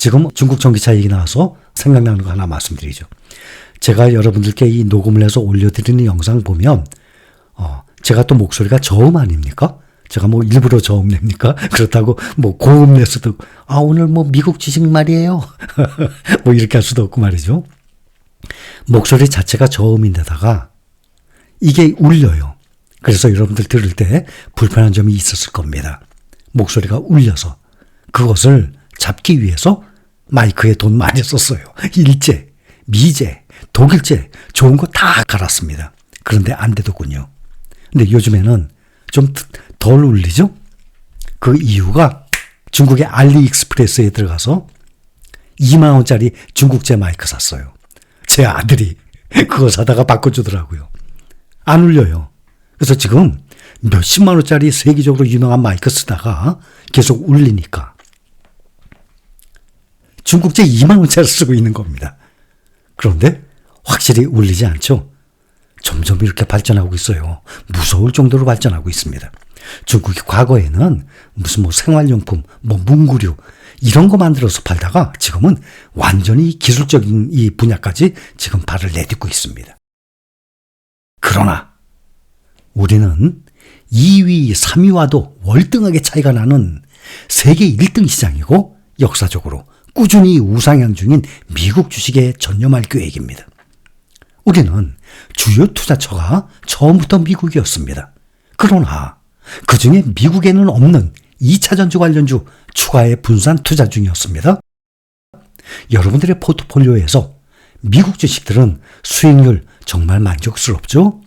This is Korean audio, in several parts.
지금 중국 전기차 얘기 나와서 생각나는 거 하나 말씀드리죠. 제가 여러분들께 이 녹음을 해서 올려드리는 영상 보면 제가 또 목소리가 저음 아닙니까? 제가 뭐 일부러 저음 냅니까? 그렇다고 뭐 고음 낼 수도 없고, 오늘 뭐 미국 지식 말이에요. 뭐 이렇게 할 수도 없고 말이죠. 목소리 자체가 저음인데다가 이게 울려요. 그래서 여러분들 들을 때 불편한 점이 있었을 겁니다. 목소리가 울려서 그것을 잡기 위해서 마이크에 돈 많이 썼어요. 일제, 미제, 독일제 좋은 거 다 갈았습니다. 그런데 안 되더군요. 근데 요즘에는 좀 덜 울리죠? 그 이유가 중국의 알리익스프레스에 들어가서 2만 원짜리 중국제 마이크 샀어요. 제 아들이 그거 사다가 바꿔주더라고요. 안 울려요. 그래서 지금 몇십만 원짜리 세계적으로 유명한 마이크 쓰다가 계속 울리니까 중국제 2만 원짜리 쓰고 있는 겁니다. 그런데 확실히 울리지 않죠? 점점 이렇게 발전하고 있어요. 무서울 정도로 발전하고 있습니다. 중국이 과거에는 무슨 생활용품, 문구류 이런 거 만들어서 팔다가 지금은 완전히 기술적인 이 분야까지 지금 발을 내딛고 있습니다. 그러나 우리는 2위, 3위와도 월등하게 차이가 나는 세계 1등 시장이고 역사적으로 꾸준히 우상향 중인 미국 주식에 전념할 계획입니다. 우리는 주요 투자처가 처음부터 미국이었습니다. 그러나 그중에 미국에는 없는 2차 전지 관련주 추가의 분산 투자 중이었습니다. 여러분들의 포트폴리오에서 미국 주식들은 수익률 정말 만족스럽죠?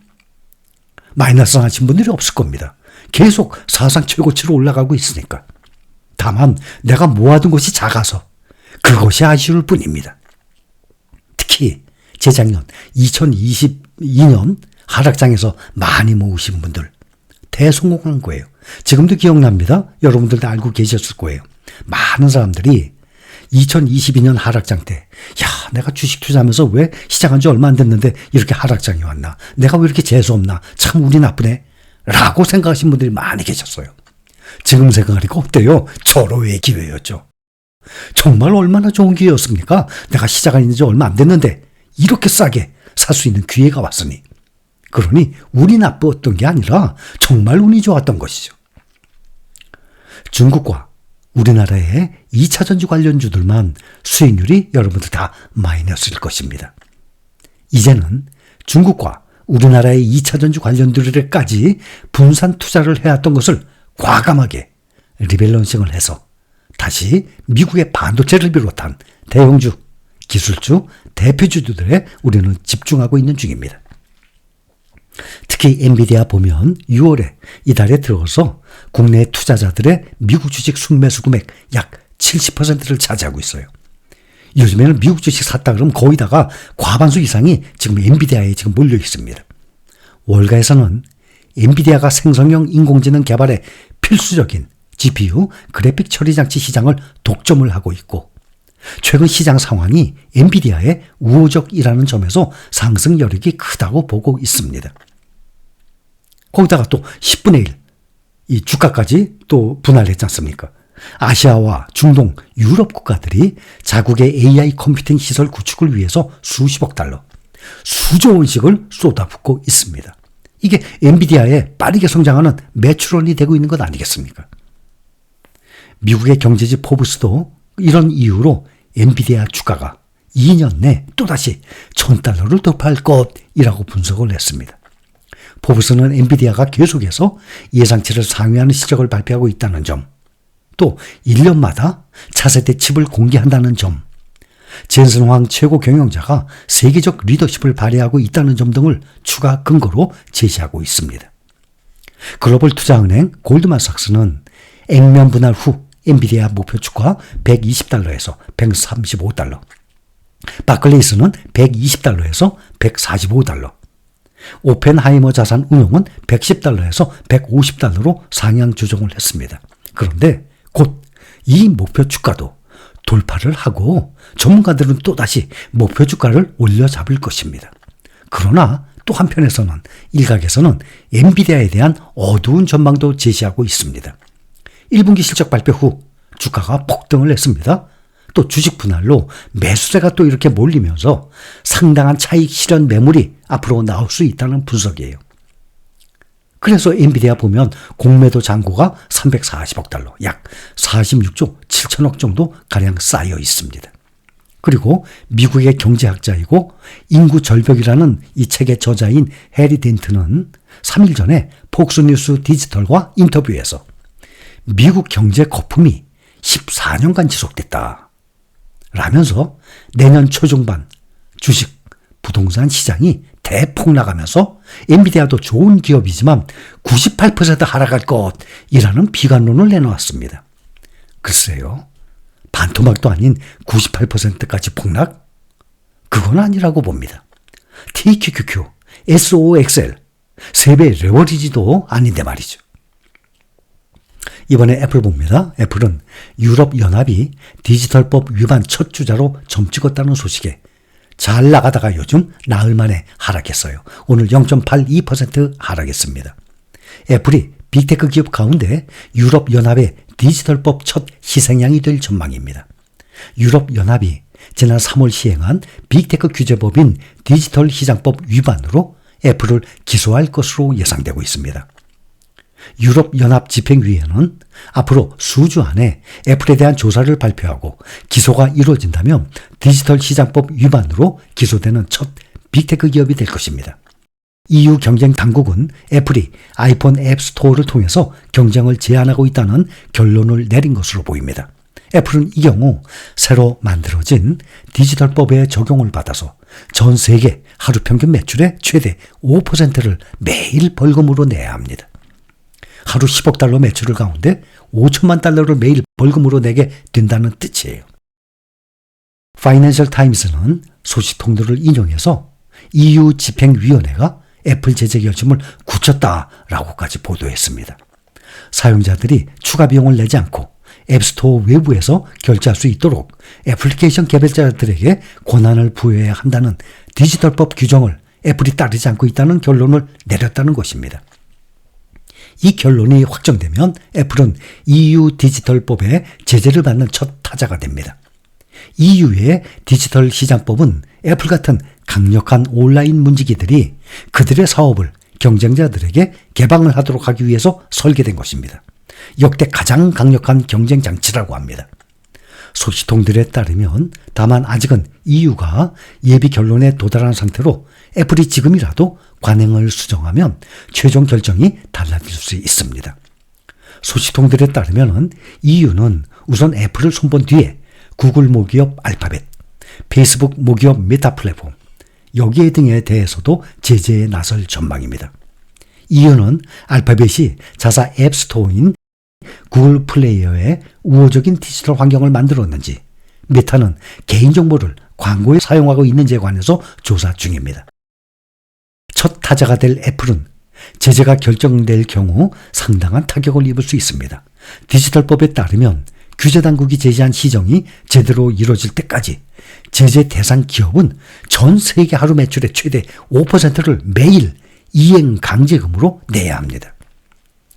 마이너스 하신 분들이 없을 겁니다. 계속 사상 최고치로 올라가고 있으니까. 다만 내가 모아둔 것이 작아서 그것이 아쉬울 뿐입니다. 특히 재작년 2022년 하락장에서 많이 모으신 분들 대성공한 거예요. 지금도 기억납니다. 여러분들도 알고 계셨을 거예요. 많은 사람들이 2022년 하락장 때 내가 주식 투자하면서 왜 시작한 지 얼마 안 됐는데 이렇게 하락장이 왔나? 내가 왜 이렇게 재수없나? 참 운이 나쁘네? 라고 생각하신 분들이 많이 계셨어요. 지금 생각하니까 어때요? 절호의 기회였죠. 정말 얼마나 좋은 기회였습니까? 내가 시작한 지 얼마 안 됐는데 이렇게 싸게 살 수 있는 기회가 왔으니. 그러니 운이 나빴던 게 아니라 정말 운이 좋았던 것이죠. 중국과 우리나라의 2차 전지 관련주들만 수익률이 여러분들 다 마이너스일 것입니다. 이제는 중국과 우리나라의 2차 전지 관련주들에까지 분산 투자를 해왔던 것을 과감하게 리밸런싱을 해서 다시 미국의 반도체를 비롯한 대형주, 기술주, 대표주들에 우리는 집중하고 있는 중입니다. 특히 엔비디아 보면 6월에 이달에 들어서 국내 투자자들의 미국 주식 순매수 금액 약 70%를 차지하고 있어요. 요즘에는 미국 주식 샀다 그러면 거의 다가 과반수 이상이 지금 엔비디아에 지금 몰려 있습니다. 월가에서는 엔비디아가 생성형 인공지능 개발에 필수적인 GPU, 그래픽 처리 장치 시장을 독점을 하고 있고 최근 시장 상황이 엔비디아의 우호적이라는 점에서 상승 여력이 크다고 보고 있습니다. 거기다가 또 10분의 1, 이 주가까지 또 분할했지 않습니까? 아시아와 중동, 유럽 국가들이 자국의 AI 컴퓨팅 시설 구축을 위해서 수십억 달러, 수조 원씩을 쏟아붓고 있습니다. 이게 엔비디아의 빠르게 성장하는 매출원이 되고 있는 것 아니겠습니까? 미국의 경제지 포브스도 이런 이유로 엔비디아 주가가 2년 내 또다시 $1,000를 돌파할 것이라고 분석을 했습니다. 포브스는 엔비디아가 계속해서 예상치를 상회하는 실적을 발표하고 있다는 점, 또 1년마다 차세대 칩을 공개한다는 점, 젠슨 황 최고 경영자가 세계적 리더십을 발휘하고 있다는 점 등을 추가 근거로 제시하고 있습니다. 글로벌 투자은행 골드만삭스는 액면 분할 후 엔비디아 목표 주가 $120에서 $135, 바클레이스는 $120에서 $145, 오펜하이머 자산 운용은 $110에서 $150로 상향 조정을 했습니다. 그런데 곧 이 목표 주가도 돌파를 하고 전문가들은 또다시 목표 주가를 올려잡을 것입니다. 그러나 또 한편에서는 일각에서는 엔비디아에 대한 어두운 전망도 제시하고 있습니다. 1분기 실적 발표 후 주가가 폭등을 했습니다. 또 주식 분할로 매수세가 또 이렇게 몰리면서 상당한 차익 실현 매물이 앞으로 나올 수 있다는 분석이에요. 그래서 엔비디아 보면 공매도 잔고가 340억 달러, 약 46조 7천억 정도 가량 쌓여 있습니다. 그리고 미국의 경제학자이고 인구 절벽이라는 이 책의 저자인 해리 덴트는 3일 전에 폭스뉴스 디지털과 인터뷰에서 미국 경제 거품이 14년간 지속됐다 라면서 내년 초중반 주식, 부동산 시장이 대폭락하면서 엔비디아도 좋은 기업이지만 98% 하락할 것이라는 비관론을 내놓았습니다. 글쎄요. 반토막도 아닌 98%까지 폭락? 그건 아니라고 봅니다. TQQQ, SOXL, 3배 레버리지도 아닌데 말이죠. 이번에 애플 봅니다. 애플은 유럽연합이 디지털법 위반 첫 주자로 점 찍었다는 소식에 잘 나가다가 요즘 나흘 만에 하락했어요. 오늘 0.82% 하락했습니다. 애플이 빅테크 기업 가운데 유럽연합의 디지털법 첫 희생양이 될 전망입니다. 유럽연합이 지난 3월 시행한 빅테크 규제법인 디지털 시장법 위반으로 애플을 기소할 것으로 예상되고 있습니다. 유럽연합 집행위원회는 앞으로 수주 안에 애플에 대한 조사를 발표하고 기소가 이루어진다면 디지털 시장법 위반으로 기소되는 첫 빅테크 기업이 될 것입니다. EU 경쟁 당국은 애플이 아이폰 앱스토어를 통해서 경쟁을 제한하고 있다는 결론을 내린 것으로 보입니다. 애플은 이 경우 새로 만들어진 디지털법의 적용을 받아서 전 세계 하루 평균 매출의 최대 5%를 매일 벌금으로 내야 합니다. 하루 10억 달러 매출을 가운데 5천만 달러를 매일 벌금으로 내게 된다는 뜻이에요. 파이낸셜 타임스는 소식통들을 인용해서 EU 집행위원회가 애플 제재 결심을 굳혔다라고까지 보도했습니다. 사용자들이 추가 비용을 내지 않고 앱스토어 외부에서 결제할 수 있도록 애플리케이션 개발자들에게 권한을 부여해야 한다는 디지털법 규정을 애플이 따르지 않고 있다는 결론을 내렸다는 것입니다. 이 결론이 확정되면 애플은 EU 디지털법에 제재를 받는 첫 타자가 됩니다. EU의 디지털 시장법은 애플 같은 강력한 온라인 문지기들이 그들의 사업을 경쟁자들에게 개방을 하도록 하기 위해서 설계된 것입니다. 역대 가장 강력한 경쟁 장치라고 합니다. 소식통들에 따르면 다만 아직은 EU가 예비 결론에 도달한 상태로 애플이 지금이라도 관행을 수정하면 최종 결정이 달라질 수 있습니다. 소식통들에 따르면 EU는 우선 애플을 손본 뒤에 구글 모기업 알파벳, 페이스북 모기업 메타 플랫폼, 여기에 등에 대해서도 제재에 나설 전망입니다. EU는 알파벳이 자사 앱스토어인 구글 플레이어에 우호적인 디지털 환경을 만들었는지, 메타는 개인정보를 광고에 사용하고 있는지에 관해서 조사 중입니다. 첫 타자가 될 애플은 제재가 결정될 경우 상당한 타격을 입을 수 있습니다. 디지털법에 따르면 규제당국이 제시한 시정이 제대로 이루어질 때까지 제재 대상 기업은 전 세계 하루 매출의 최대 5%를 매일 이행 강제금으로 내야 합니다.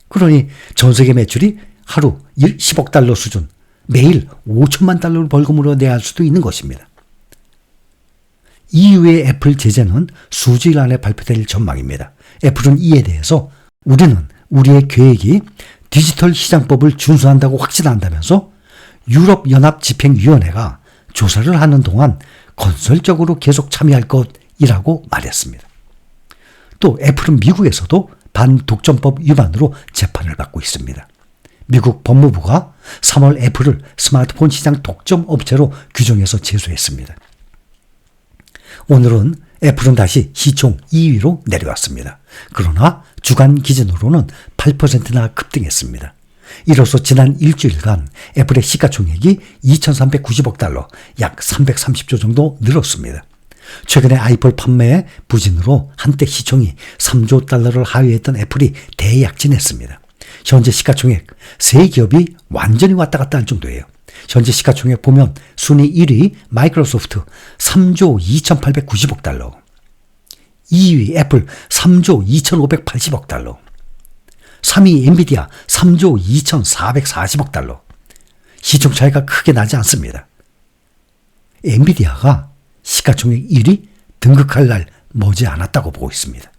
그러니 전 세계 매출이 하루 10억 달러 수준, 매일 5천만 달러를 벌금으로 내야 할 수도 있는 것입니다. EU의 애플 제재는 수주일 안에 발표될 전망입니다. 애플은 이에 대해서 우리는 우리의 계획이 디지털 시장법을 준수한다고 확신한다면서 유럽연합 집행위원회가 조사를 하는 동안 건설적으로 계속 참여할 것이라고 말했습니다. 또 애플은 미국에서도 반독점법 위반으로 재판을 받고 있습니다. 미국 법무부가 3월 애플을 스마트폰 시장 독점 업체로 규정해서 제소했습니다. 오늘은 애플은 다시 시총 2위로 내려왔습니다. 그러나 주간 기준으로는 8%나 급등했습니다. 이로써 지난 일주일간 애플의 시가총액이 2,390억 달러, 약 330조 정도 늘었습니다. 최근에 아이폰 판매 부진으로 한때 시총이 3조 달러를 하회했던 애플이 대약진했습니다. 현재 시가총액 3기업이 완전히 왔다 갔다 할 정도예요. 현재 시가총액 보면 순위 1위 마이크로소프트 3조 2,890억 달러, 2위 애플 3조 2,580억 달러, 3위 엔비디아 3조 2,440억 달러. 시총 차이가 크게 나지 않습니다. 엔비디아가 시가총액 1위 등극할 날 머지 않았다고 보고 있습니다.